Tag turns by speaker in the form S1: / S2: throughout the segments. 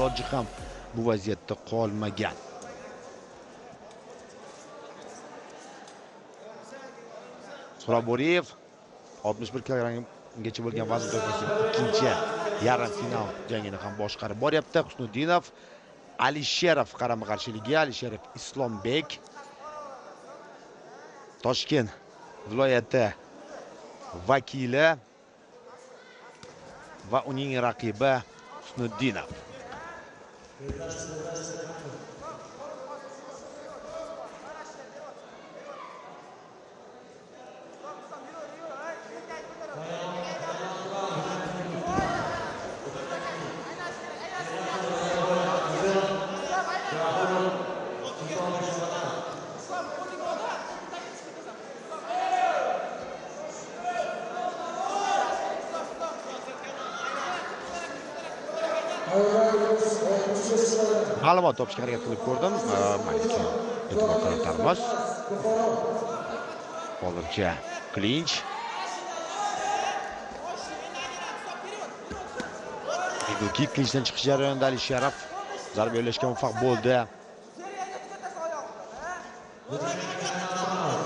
S1: iloji ham bu vaziyatda qolmagan. So'raborev 61 kilogramgacha bo'lgan vazn toifasining ikkinchi yarim final jangini ham boshqarib boryapti. Husniddinov Alisherov qarama-qarshiligi. Alisherov Islombek. Toshkent viloyati vakili va uning raqibi Husniddinov. Ma'lumot topishga harakat qilib ko'rdim. Mayli, e'tibor qaratamiz. Hozircha klinch. Negaki klinchdan chiqish jarayonida Alisherov zarba yo'llashga muvaffaq bo'ldi.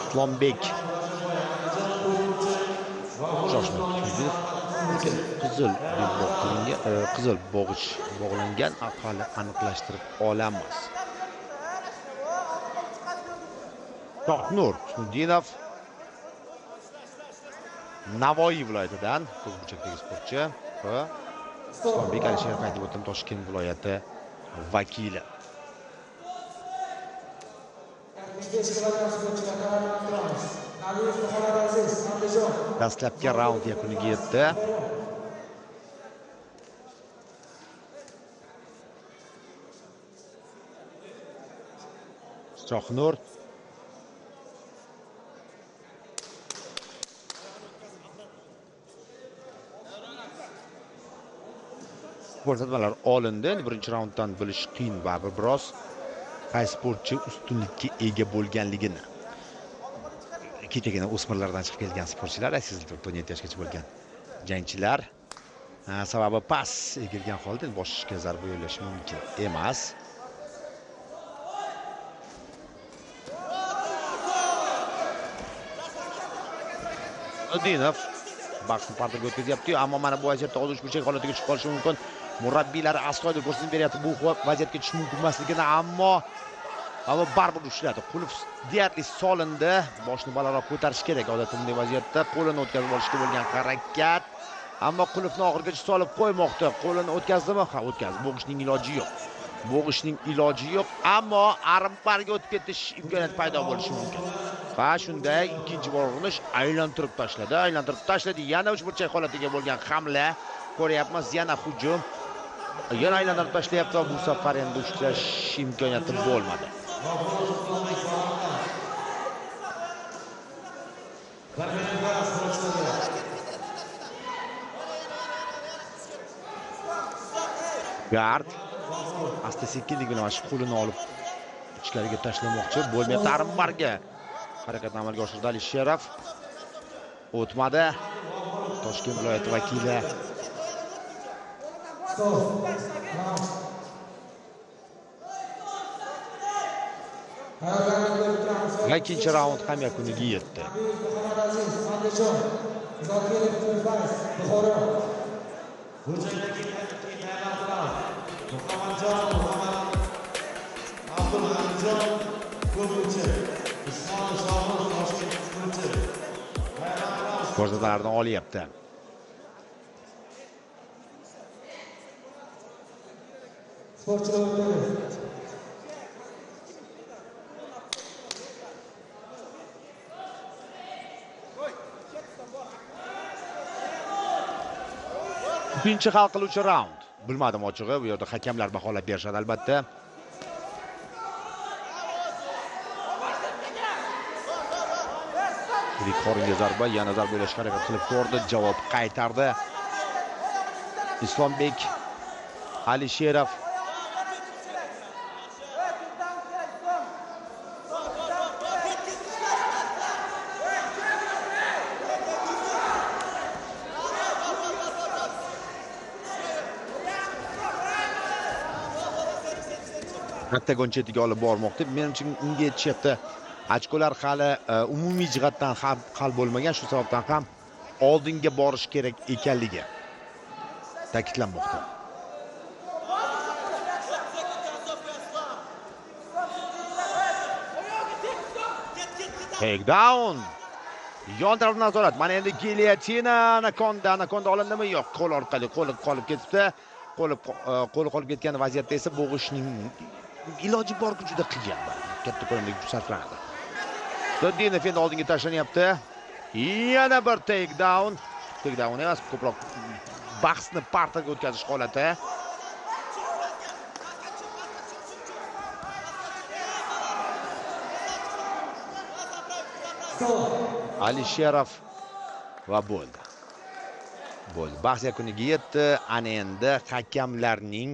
S1: Islombek qizil bog'ich bog'langan aholi aniqlashtirib olamiz. To'xnur Husniddinov Navoiy viloyatidan ko'zguchakdagi sportchi va Islombek Alisherov aytib o'tdim, Toshkent viloyati vakili. Dastlabki raund yakuniga yetdi. To'xnur ko'rsatmalar olindi. Birinchi raunddan bilish qiyin baribir biroz qaysi sportchi ustunlikka ega bo'lganligini. Kechagina o'smirlardan chiqib kelgan sportchilar, aksiyada 17 yoshgacha bo'lgan jangchilar. Sababi pas egilgan holda boshqa zarba yo'llash mumkin emas. Husniddinov bahsni parterga o'tkazyapti, ammo mana bu vaziyatda o'zish burchak holatiga tushib qolishi mumkin. Murabbiylar astoydil ko'rsatib beryapti bu vaziyatga tushish mumkin emasligini, ammo baribir ushladi. Qulf deyarli solindi. Boshni balandroq ko'tarish kerak odatda bunday vaziyatda. Qo'lini o'tkazib olishga bo'lgan harakat, ammo qulfni oxirigacha solib qo'ymoqda. Qo'lini o'tkazdimi? Ha, o'tkazdi. Bo'g'ishning iloji yo'q. Bo'g'ishning iloji yo'q, ammo arimparga o'tib ketish imkoniyati paydo bo'lishi mumkin. Va shunday ikkinchi bor urinish aylantirib tashladi. Yana uch burchak holatiga bo'lgan hamla ko'ryapmiz. Yana hujum. Yana aylantirib tashlayapti va bu safar endi ushlash imkoniyati bo'lmadi. Gard asta sekinlik bilan qo'lini olib ichkariga tashlamoqchi bo'lmayapti. Arimparga harakatni amalga oshirdi Alisherov. O'tmadi. Toshkent viloyati vakili ikkinchi raund ham yakuniga yetdi. Ko'rsatmalarni olyapti. Ikkinchi hal qiluvchi raund. Bilmadim ochig'i, bu yerda hakamlar baholab berishadi albatta. Ilk xoringa zarba, yana zarba yo'llashga harakat qilib ko'rdi, javob qaytardi. Islombek Alisherov Oktagon chetiga olib bormoqda. Menimcha unga yetishyapti. Ochkolar hali umumiy jihatdan hal bo'lmagan, shu sababdan ham oldinga borish kerak ekanligi ta'kidlanmoqda. Takedown. Yon tarafdan nazorat. Mana endi Gilyotina anakonda olindimi? Yo'q, qo'l orqali qolib ketibdi. Qo'li qolib ketgan vaziyatda esa bo'g'ishning iloji boricha juda qiyin. Katta ko'lamdagi kuch sarflanadi. Dodinov endi oldinga tashlanyapti. Yana bir takedown. Takedown emas, ko'proq bahsni partaga o'tkazish holati. Alisherov va bo'ldi. Bahs yakuniga yetdi. Ana endi hakamlarning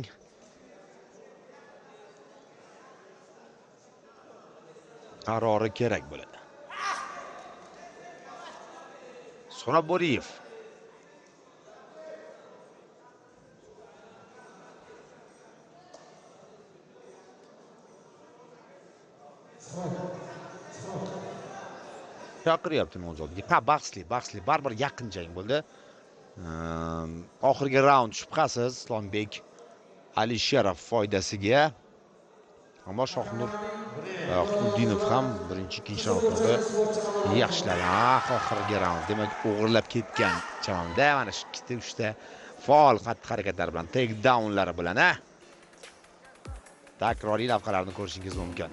S1: qarori kerak bo'ladi. Sonaboriyev. Chaqiryapti nomzodga. Bahsli, baribir yaqin jang bo'ldi. Oxirgi raund shubhasiz Islombek Alisherov foydasiga. Ammo Shohnur Xuddinov ham birinchi, ikkinchi raundlarda yaxshiladi. Oxirgi raund, demak, o'g'irlab ketgan chamamda mana shu 2-3 ta faol xatti-harakatlar bilan takedownlari bilan takroriy lavhalarni ko'rishingiz mumkin.